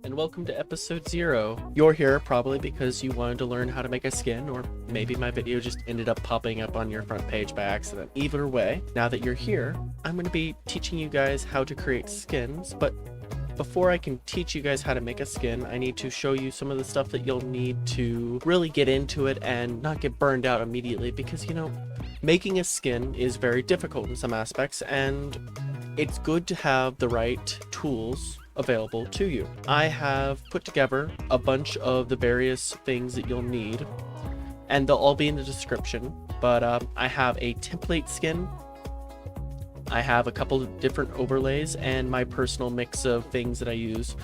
and welcome to episode 0. You're here probably because you wanted to learn how to make a skin, or maybe my video just ended up popping up on your front page by accident. Either way, now that you're here, I'm going to be teaching you guys how to create skins, but before I can teach you guys how to make a skin, I need to show you some of the stuff that you'll need to really get into it and not get burned out immediately, because, you know, making a skin is very difficult in some aspects, and it's good to have the right tools available to you. I have put together a bunch of the various things that you'll need, and they'll all be in the description, but I have a template skin, I have a couple of different overlays, and my personal mix of things that I use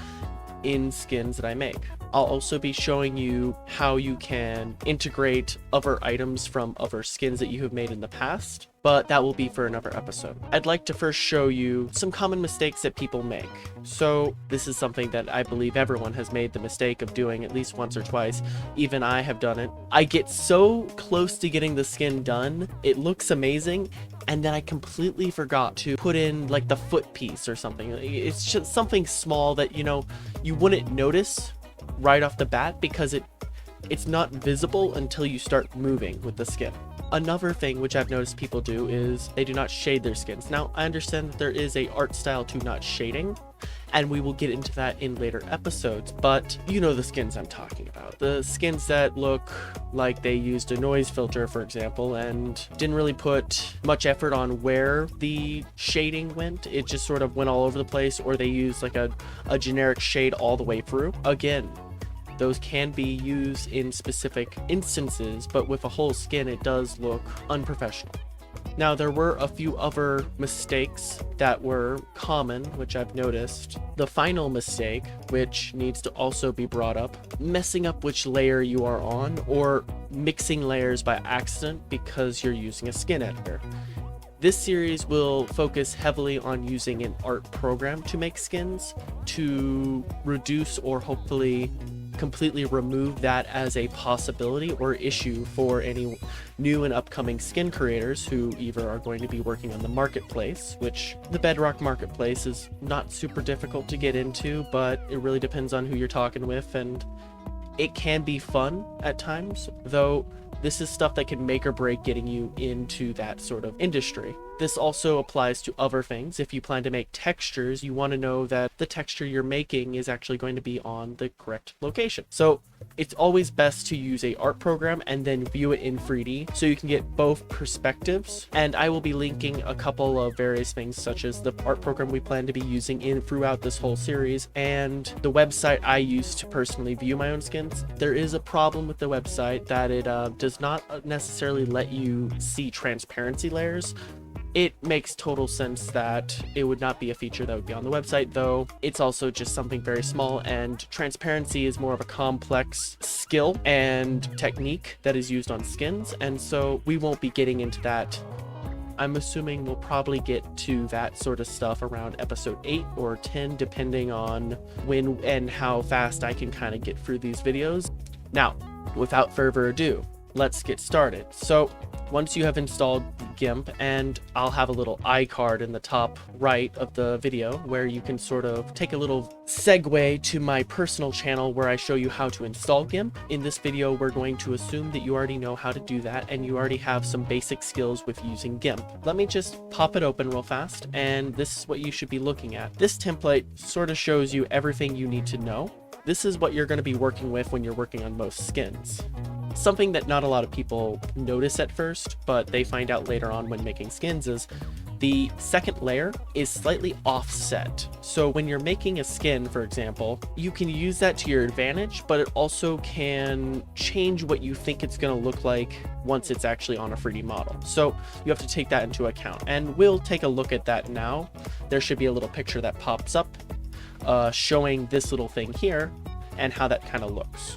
in skins that I make. I'll also be showing you how you can integrate other items from other skins that you have made in the past, but that will be for another episode. I'd like to first show you some common mistakes that people make. So this is something that I believe everyone has made the mistake of doing at least once or twice. Even I have done it. I get so close to getting the skin done, it looks amazing, and then I completely forgot to put in like the foot piece or something. It's just something small that, you know, you wouldn't notice right off the bat because it's not visible until you start moving with the skin. Another thing which I've noticed people do is they do not shade their skins. Now, I understand that there is a art style to not shading, and we will get into that in later episodes, but you know the skins I'm talking about. The skins that look like they used a noise filter, for example, and didn't really put much effort on where the shading went. It just sort of went all over the place, or they used like a generic shade all the way through. Again, those can be used in specific instances, but with a whole skin, it does look unprofessional. Now, there were a few other mistakes that were common, which I've noticed. The final mistake, which needs to also be brought up, messing up which layer you are on, or mixing layers by accident because you're using a skin editor. This series will focus heavily on using an art program to make skins to reduce or hopefully completely remove that as a possibility or issue for any new and upcoming skin creators who either are going to be working on the marketplace, which the Bedrock marketplace is not super difficult to get into, but it really depends on who you're talking with, and it can be fun at times, though this is stuff that can make or break getting you into that sort of industry. This also applies to other things. If you plan to make textures, you want to know that the texture you're making is actually going to be on the correct location. So it's always best to use a art program and then view it in 3D so you can get both perspectives. And I will be linking a couple of various things, such as the art program we plan to be using throughout this whole series and the website I use to personally view my own skins. There is a problem with the website that it does not necessarily let you see transparency layers. It makes total sense that it would not be a feature that would be on the website, though it's also just something very small, and transparency is more of a complex skill and technique that is used on skins, and so we won't be getting into that. I'm assuming we'll probably get to that sort of stuff around episode 8 or 10, depending on when and how fast I can kind of get through these videos. Now, without further ado, let's get started. So once you have installed GIMP, and I'll have a little iCard in the top right of the video where you can sort of take a little segue to my personal channel where I show you how to install GIMP. In this video, we're going to assume that you already know how to do that and you already have some basic skills with using GIMP. Let me just pop it open real fast, and this is what you should be looking at. This template sort of shows you everything you need to know. This is what you're going to be working with when you're working on most skins. Something that not a lot of people notice at first, but they find out later on when making skins, is the second layer is slightly offset. So when you're making a skin, for example, you can use that to your advantage, but it also can change what you think it's going to look like once it's actually on a 3D model. So you have to take that into account, and we'll take a look at that now. There should be a little picture that pops up showing this little thing here and how that kind of looks.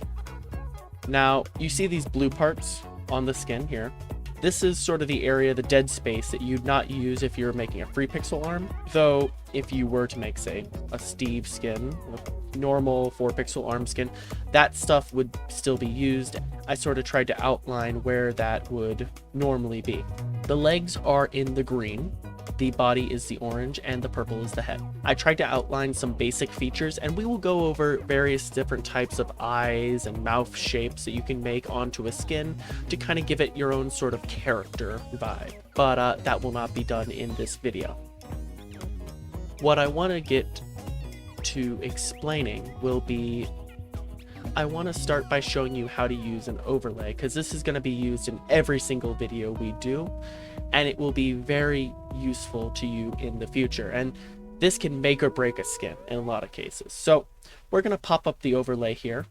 Now, you see these blue parts on the skin here. This is sort of the area, the dead space, that you'd not use if you're making a 3 pixel arm. Though, if you were to make, say, a Steve skin, a normal 4 pixel arm skin, that stuff would still be used. I sort of tried to outline where that would normally be. The legs are in the green. the body is the orange, and the purple is the head. I tried to outline some basic features, and we will go over various different types of eyes and mouth shapes that you can make onto a skin to kind of give it your own sort of character vibe. But that will not be done in this video. What I want to get to explaining will be, I want to start by showing you how to use an overlay, because this is going to be used in every single video we do, and it will be very useful to you in the future, and this can make or break a skin in a lot of cases. So we're going to pop up the overlay here,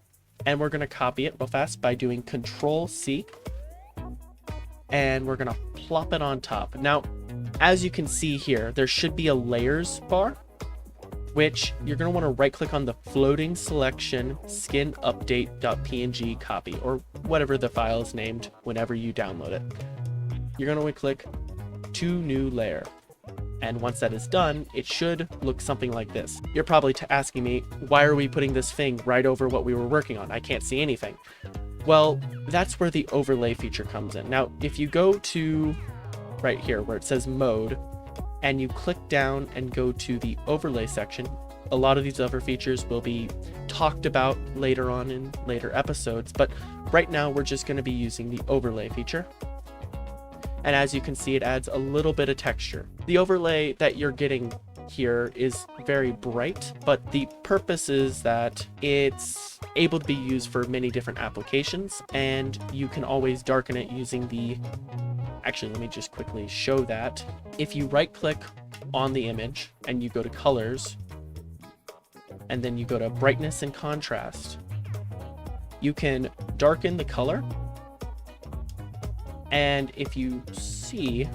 and we're going to copy it real fast by doing Control-C, and we're going to plop it on top. Now, as you can see here, there should be a layers bar, which you're going to want to right click on the floating selection skin update.png copy, or whatever the file is named whenever you download it. You're going to click to new layer. And once that is done, it should look something like this. You're probably asking me, why are we putting this thing right over what we were working on? I can't see anything. Well, that's where the overlay feature comes in. Now, if you go to right here where it says mode, and you click down and go to the overlay section, a lot of these other features will be talked about later on in later episodes, but right now we're just going to be using the overlay feature. And as you can see, it adds a little bit of texture. The overlay that you're getting here is very bright, but the purpose is that it's able to be used for many different applications, and you can always darken it using the... Actually, let me just quickly show that. If you right click on the image and you go to colors, and then you go to brightness and contrast, you can darken the color. And if you see,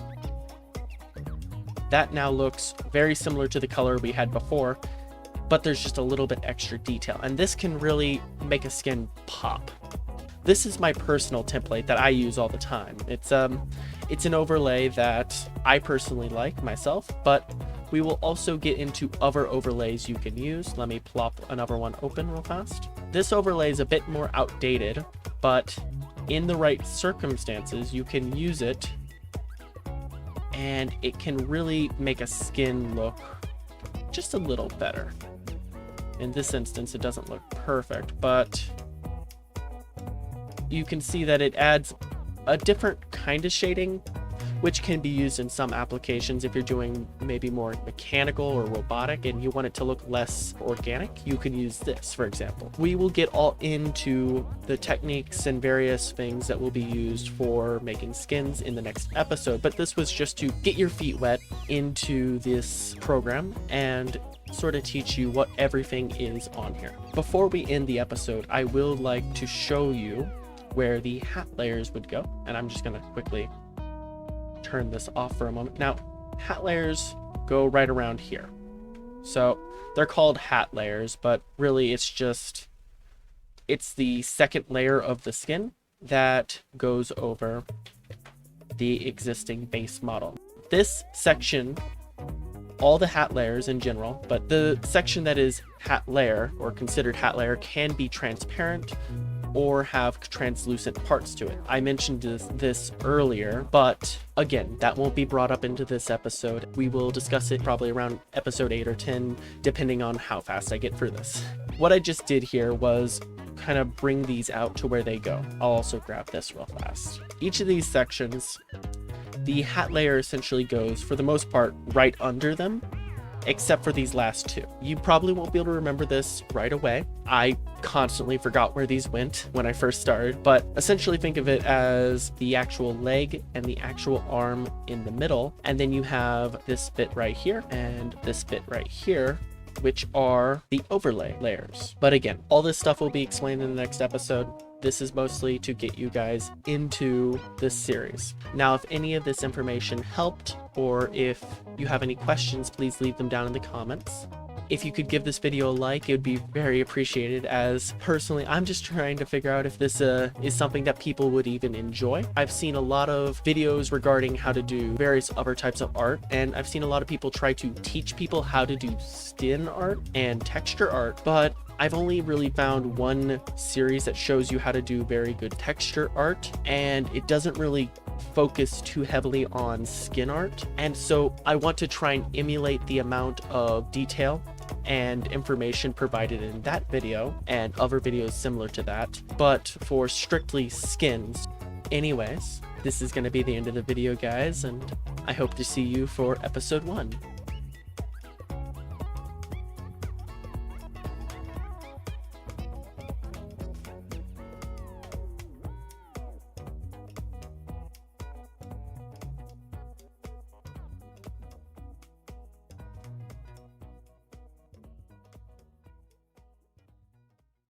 that now looks very similar to the color we had before, but there's just a little bit extra detail. And this can really make a skin pop. This is my personal template that I use all the time. It's an overlay that I personally like myself, but we will also get into other overlays you can use. Let me plop another one open real fast. This overlay is a bit more outdated, but in the right circumstances, you can use it, and it can really make a skin look just a little better. In this instance, it doesn't look perfect, but you can see that it adds a different kind of shading, which can be used in some applications. If you're doing maybe more mechanical or robotic and you want it to look less organic, you can use this, for example. We will get all into the techniques and various things that will be used for making skins in the next episode, but this was just to get your feet wet into this program and sort of teach you what everything is on here. Before we end the episode, I will like to show you where the hat layers would go, and I'm just going to quickly turn this off for a moment. Now, hat layers go right around here. So they're called hat layers, but really it's the second layer of the skin that goes over the existing base model. This section, all the hat layers in general, but the section that is hat layer or considered hat layer can be transparent or have translucent parts to it. I mentioned this earlier, but again, that won't be brought up into this episode. We will discuss it probably around episode 8 or 10, depending on how fast I get through this. What I just did here was kind of bring these out to where they go. I'll also grab this real fast. Each of these sections, the hat layer essentially goes, for the most part, right under them, except for these last two. You probably won't be able to remember this right away. I constantly forgot where these went when I first started, but essentially think of it as the actual leg and the actual arm in the middle, and then you have this bit right here and this bit right here, which are the overlay layers. But again, all this stuff will be explained in the next episode. This is mostly to get you guys into this series. Now, if any of this information helped, or if you have any questions, please leave them down in the comments. If you could give this video a like, it would be very appreciated, as personally, I'm just trying to figure out if this is something that people would even enjoy. I've seen a lot of videos regarding how to do various other types of art, and I've seen a lot of people try to teach people how to do skin art and texture art, but I've only really found one series that shows you how to do very good texture art, and it doesn't really focus too heavily on skin art. And so I want to try and emulate the amount of detail and information provided in that video and other videos similar to that, but for strictly skins. Anyways, this is going to be the end of the video, guys, and I hope to see you for episode 1.